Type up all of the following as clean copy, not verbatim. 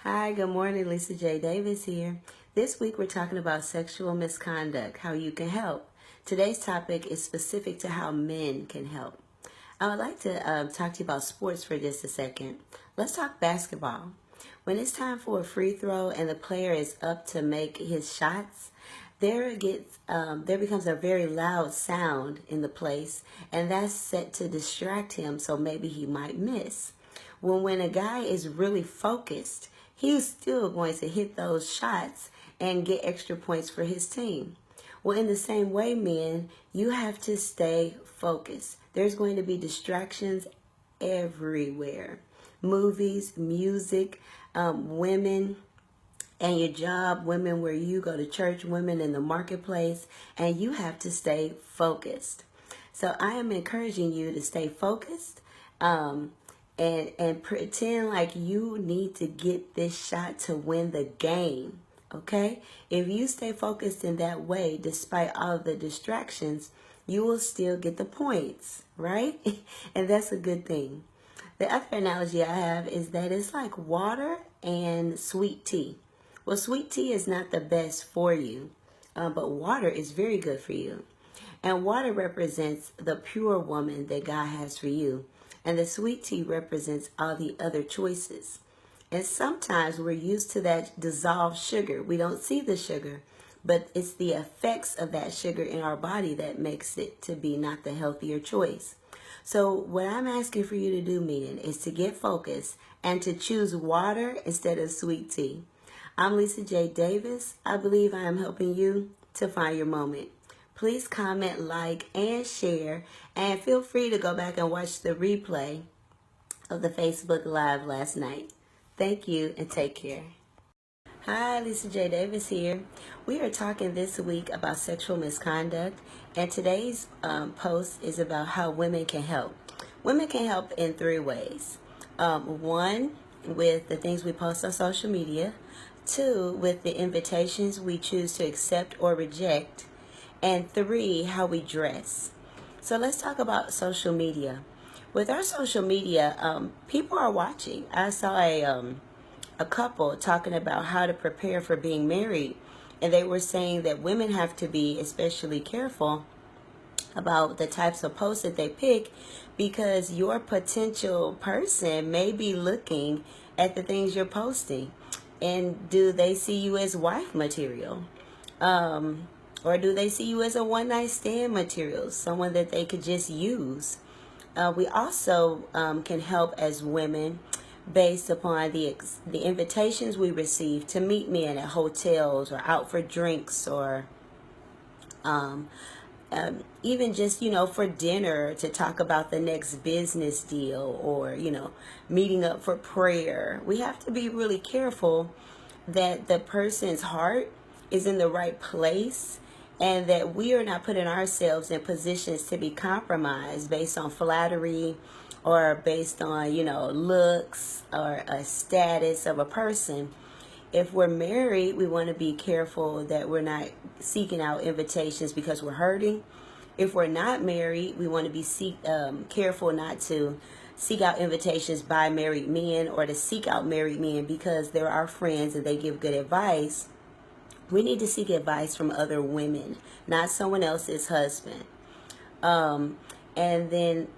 Hi, good morning. Lisa J. Davis here. This week we're talking about sexual misconduct, how you can help. Today's topic is specific to how men can help. I would like to talk to you about sports for just a second. Let's talk basketball. When it's time for a free throw and the player is up to make his shots, there becomes a very loud sound in the place, and that's set to distract him, so maybe he might miss. When a guy is really focused, he's still going to hit those shots and get extra points for his team. Well, in the same way, men, you have to stay focused. There's going to be distractions everywhere. Movies, music, women and your job, women where you go to church, women in the marketplace, and you have to stay focused. So I am encouraging you to stay focused, and pretend like you need to get this shot to win the game. Okay? If you stay focused in that way, despite all the distractions, you will still get the points, right? And that's a good thing. The other analogy I have is that it's like water and sweet tea. Well, sweet tea is not the best for you, but water is very good for you. And water represents the pure woman that God has for you. And the sweet tea represents all the other choices. And sometimes we're used to that dissolved sugar. We don't see the sugar, but it's the effects of that sugar in our body that makes it to be not the healthier choice. So what I'm asking for you to do, men, is to get focused and to choose water instead of sweet tea. I'm Lisa J. Davis. I believe I am helping you to find your moment. Please comment, like, and share, and feel free to go back and watch the replay of the Facebook Live last night. Thank you, and take care. Hi, Lisa J. Davis here. We are talking this week about sexual misconduct, and today's post is about how women can help. Women can help in three ways. One, with the things we post on social media. Two, with the invitations we choose to accept or reject. And three, how we dress. So let's talk about social media. With our social media, people are watching. I saw a couple talking about how to prepare for being married, and they were saying that women have to be especially careful about the types of posts that they pick, because your potential person may be looking at the things you're posting. And do they see you as wife material? Or do they see you as a one-night stand material, someone that they could just use? We also can help as women based upon the invitations we receive to meet men at hotels or out for drinks, or even just, for dinner to talk about the next business deal, or, meeting up for prayer. We have to be really careful that the person's heart is in the right place, and that we are not putting ourselves in positions to be compromised based on flattery or based on, looks or a status of a person. If we're married, we want to be careful that we're not seeking out invitations because we're hurting. If we're not married, we want to be careful not to seek out invitations by married men, or to seek out married men because they're our friends and they give good advice. We need to seek advice from other women, not someone else's husband. And then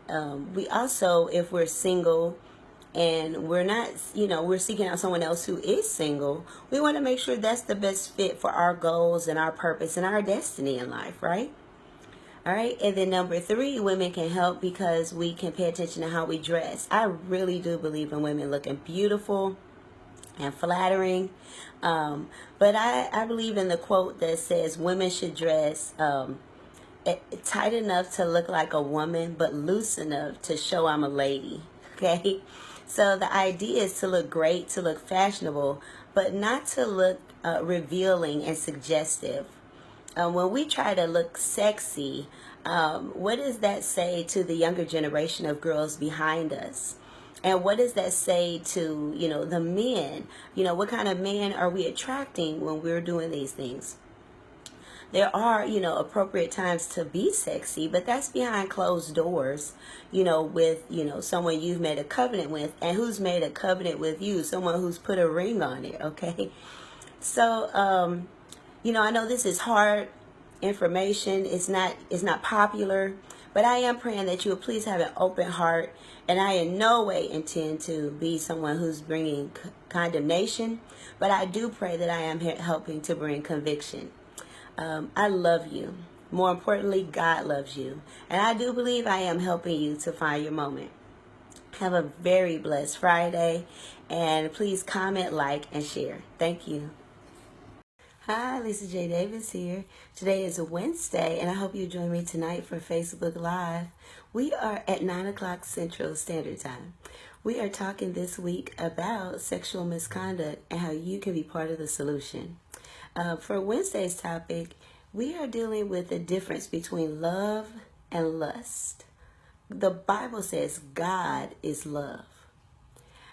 we also, if we're single and we're not, we're seeking out someone else who is single, we want to make sure that's the best fit for our goals and our purpose and our destiny in life, right? All right. And then number three, women can help because we can pay attention to how we dress. I really do believe in women looking beautiful and flattering. But I believe in the quote that says women should dress tight enough to look like a woman, but loose enough to show I'm a lady. Okay? So the idea is to look great, to look fashionable, but not to look revealing and suggestive. When we try to look sexy, what does that say to the younger generation of girls behind us? And what does that say to, the men? What kind of men are we attracting when we're doing these things? there are, appropriate times to be sexy, but that's behind closed doors, with, someone you've made a covenant with, and who's made a covenant with you, someone who's put a ring on it, okay? So, I know this is hard information. It's not popular, but I am praying that you will please have an open heart. And I in no way intend to be someone who's bringing condemnation, but I do pray that I am helping to bring conviction. I love you. More importantly, God loves you. And I do believe I am helping you to find your moment. Have a very blessed Friday. And please comment, like, and share. Thank you. Hi, Lisa J. Davis here. Today is a Wednesday, and I hope you join me tonight for Facebook Live. We are at 9 o'clock Central Standard Time. We are talking this week about sexual misconduct and how you can be part of the solution. For Wednesday's topic, we are dealing with the difference between love and lust. The Bible says God is love.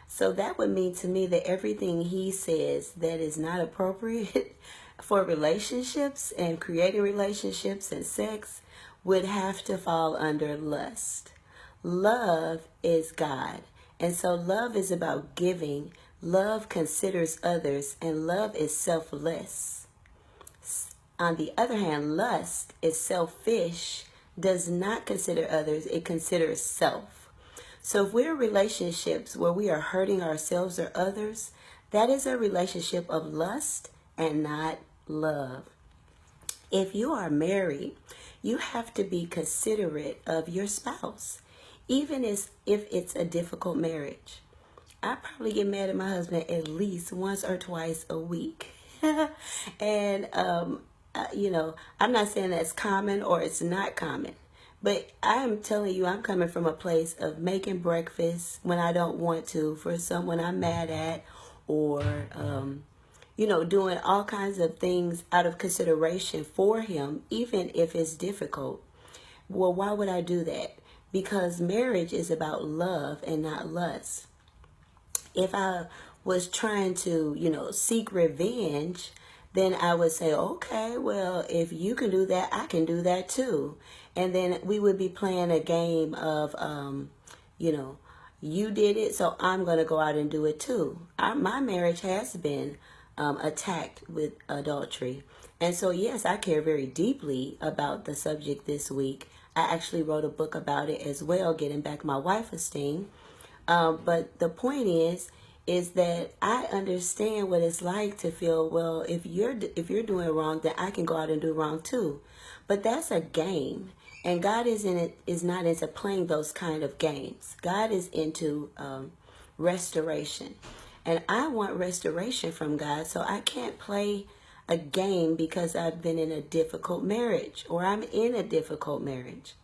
So that would mean to me that everything he says that is not appropriate for relationships and creating relationships and sex would have to fall under lust. Love is God. And so love is about giving. Love considers others, and love is selfless. On the other hand, lust is selfish, does not consider others, it considers self. So if we're in relationships where we are hurting ourselves or others, that is a relationship of lust and not love. If you are married, you have to be considerate of your spouse, even if it's a difficult marriage. I probably get mad at my husband at least once or twice a week. And, I'm not saying that's common or it's not common. But I'm telling you, I'm coming from a place of making breakfast when I don't want to for someone I'm mad at, or, doing all kinds of things out of consideration for him, even if it's difficult. Well, why would I do that? Because marriage is about love and not lust. If I was trying to, seek revenge, then I would say, okay, well, if you can do that, I can do that too. And then we would be playing a game of, you did it, so I'm going to go out and do it too. My marriage has been attacked with adultery. And so, yes, I care very deeply about the subject this week. I actually wrote a book about it as well, Getting Back My Wife Esteem. But the point is that I understand what it's like to feel, well, if you're doing wrong, then I can go out and do wrong too. But that's a game, and God is not into playing those kind of games. God is into restoration, and I want restoration from God. So I can't play a game because I've been in a difficult marriage or I'm in a difficult marriage.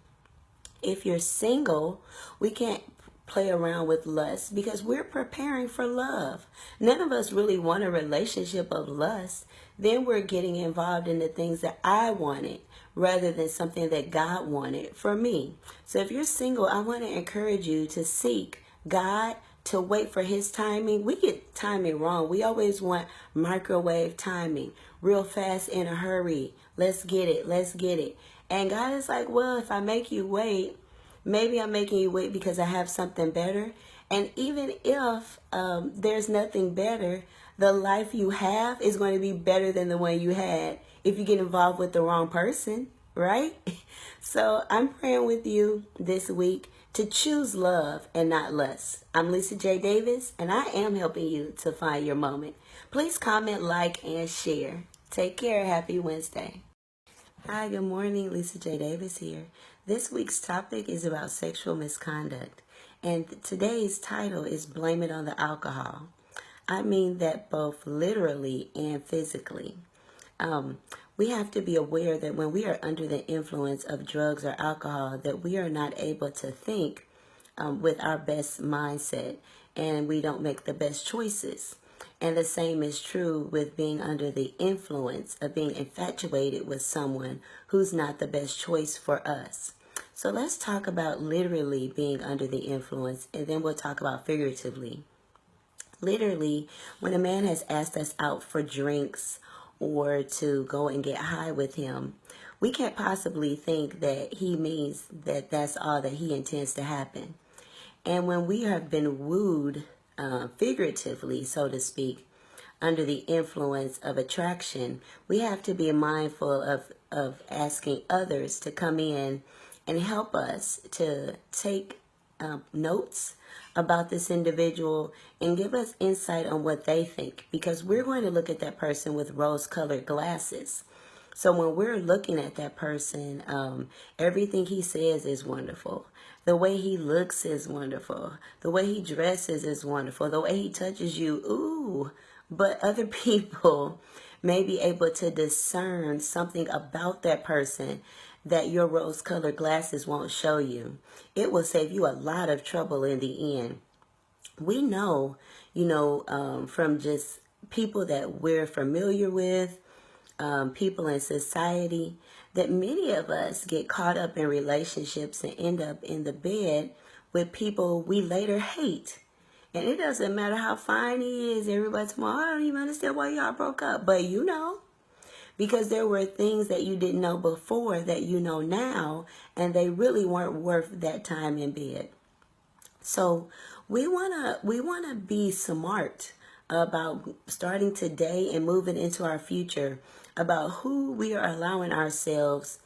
If you're single, we can't play around with lust because we're preparing for love. None of us really want a relationship of lust. Then we're getting involved in the things that I wanted rather than something that God wanted for me. So if you're single, I want to encourage you to seek God, to wait for his timing. We get timing wrong. We always want microwave timing, real fast, in a hurry. Let's get it. Let's get it. And God is like, well, if I make you wait, maybe I'm making you wait because I have something better. And even if there's nothing better, the life you have is going to be better than the one you had if you get involved with the wrong person, right? So I'm praying with you this week to choose love and not lust. I'm Lisa J. Davis, and I am helping you to find your moment. Please comment, like, and share. Take care. Happy Wednesday. Hi, good morning. Lisa J. Davis here. This week's topic is about sexual misconduct, and today's title is Blame It on the Alcohol. I mean that both literally and physically. We have to be aware that when we are under the influence of drugs or alcohol, that we are not able to think with our best mindset, and we don't make the best choices. And the same is true with being under the influence of being infatuated with someone who's not the best choice for us. So let's talk about literally being under the influence, and then we'll talk about figuratively. Literally, when a man has asked us out for drinks or to go and get high with him, we can't possibly think that he means that that's all that he intends to happen. And when we have been wooed, figuratively, so to speak, under the influence of attraction, we have to be mindful of asking others to come in and help us to take notes about this individual and give us insight on what they think, because we're going to look at that person with rose-colored glasses. So when we're looking at that person, everything he says is wonderful. The way he looks is wonderful. The way he dresses is wonderful. The way he touches you, ooh. But other people may be able to discern something about that person that your rose-colored glasses won't show you. It will save you a lot of trouble in the end. We know, from just people that we're familiar with, people in society, that many of us get caught up in relationships and end up in the bed with people we later hate. And it doesn't matter how fine he is. Everybody's like, I don't even understand why y'all broke up. But you know, because there were things that you didn't know before that you know now, and they really weren't worth that time in bed. So we wanna be smart about starting today and moving into our future about who we are allowing ourselves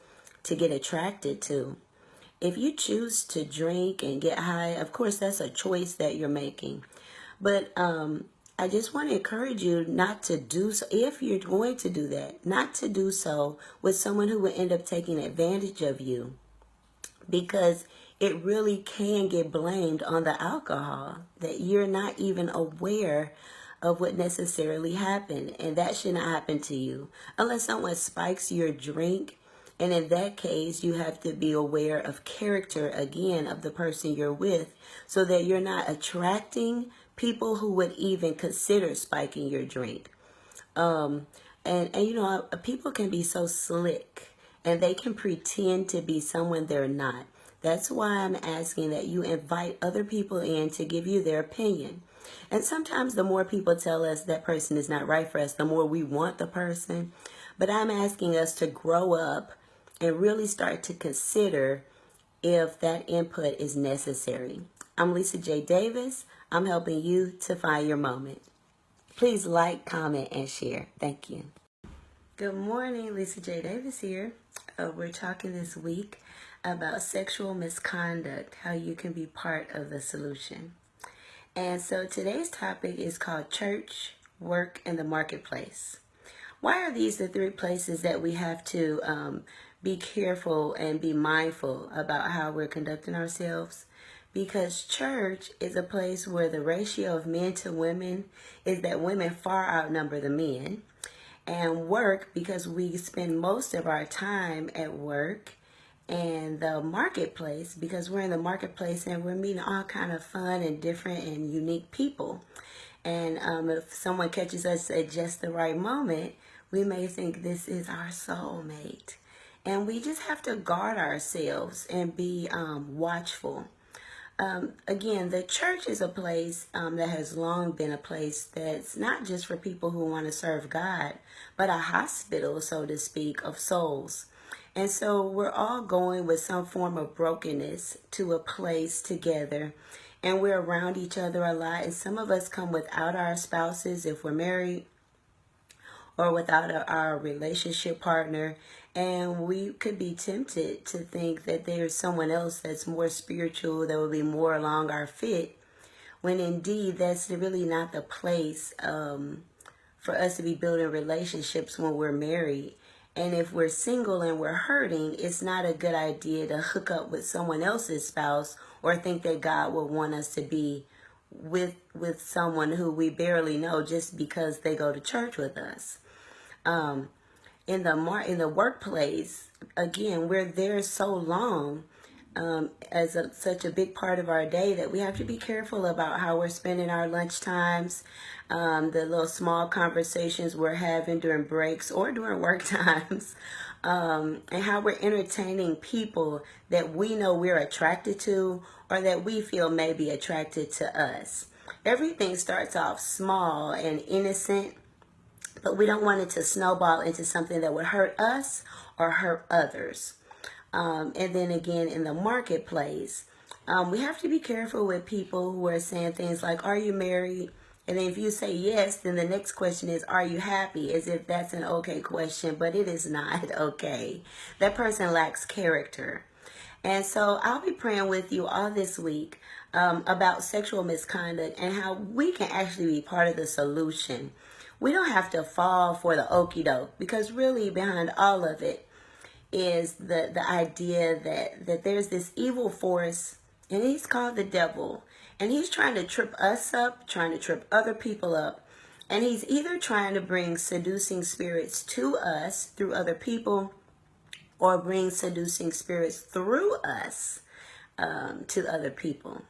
to get attracted to. If you choose to drink and get high, of course, that's a choice that you're making. But I just want to encourage you not to do so. If you're going to do that, not to do so with someone who will end up taking advantage of you, because it really can get blamed on the alcohol, that you're not even aware of what necessarily happened. And that should not happen to you unless someone spikes your drink. And in that case, you have to be aware of character, again, of the person you're with, so that you're not attracting people who would even consider spiking your drink. And people can be so slick, and they can pretend to be someone they're not. That's why I'm asking that you invite other people in to give you their opinion. And sometimes the more people tell us that person is not right for us, the more we want the person. But I'm asking us to grow up and really start to consider if that input is necessary. I'm Lisa J. Davis. I'm helping you to find your moment. Please like, comment, and share. Thank you. Good morning, Lisa J. Davis here. We're talking this week about sexual misconduct, how you can be part of the solution. And so today's topic is called church, work, and the marketplace. Why are these the three places that we have to be careful and be mindful about how we're conducting ourselves? Because church is a place where the ratio of men to women is that women far outnumber the men. And work, because we spend most of our time at work. And the marketplace, because we're in the marketplace and we're meeting all kind of fun and different and unique people. And if someone catches us at just the right moment, we may think this is our soulmate. And we just have to guard ourselves and be watchful. Again, the church is a place that has long been a place that's not just for people who want to serve God, but a hospital, so to speak, of souls. And so we're all going with some form of brokenness to a place together, and we're around each other a lot. And some of us come without our spouses if we're married, or without our relationship partner. And we could be tempted to think that there's someone else that's more spiritual, that will be more along our fit, when indeed that's really not the place for us to be building relationships when we're married. And if we're single and we're hurting, it's not a good idea to hook up with someone else's spouse or think that God will want us to be with someone who we barely know just because they go to church with us. In the workplace, again, we're there so long as such a big part of our day that we have to be careful about how we're spending our lunch times, the little small conversations we're having during breaks or during work times, and how we're entertaining people that we know we're attracted to or that we feel may be attracted to us. Everything starts off small and innocent, but we don't want it to snowball into something that would hurt us or hurt others. And then again, in the marketplace, we have to be careful with people who are saying things like, are you married? And then if you say yes, then the next question is, are you happy? As if that's an okay question, but it is not okay. That person lacks character. And so I'll be praying with you all this week about sexual misconduct and how we can actually be part of the solution. We don't have to fall for the okie doke, because really behind all of it is the idea that there's this evil force, and he's called the devil, and he's trying to trip us up, trying to trip other people up, and he's either trying to bring seducing spirits to us through other people, or bring seducing spirits through us to other people.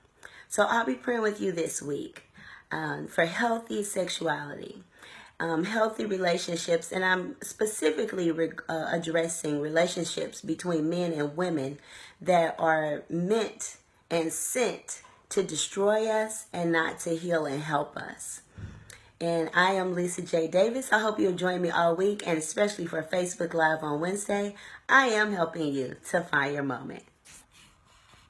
So I'll be praying with you this week for healthy sexuality, healthy relationships, and I'm specifically addressing relationships between men and women that are meant and sent to destroy us and not to heal and help us. And I am Lisa J. Davis. I hope you'll join me all week, and especially for Facebook Live on Wednesday. I am helping you to find your moment.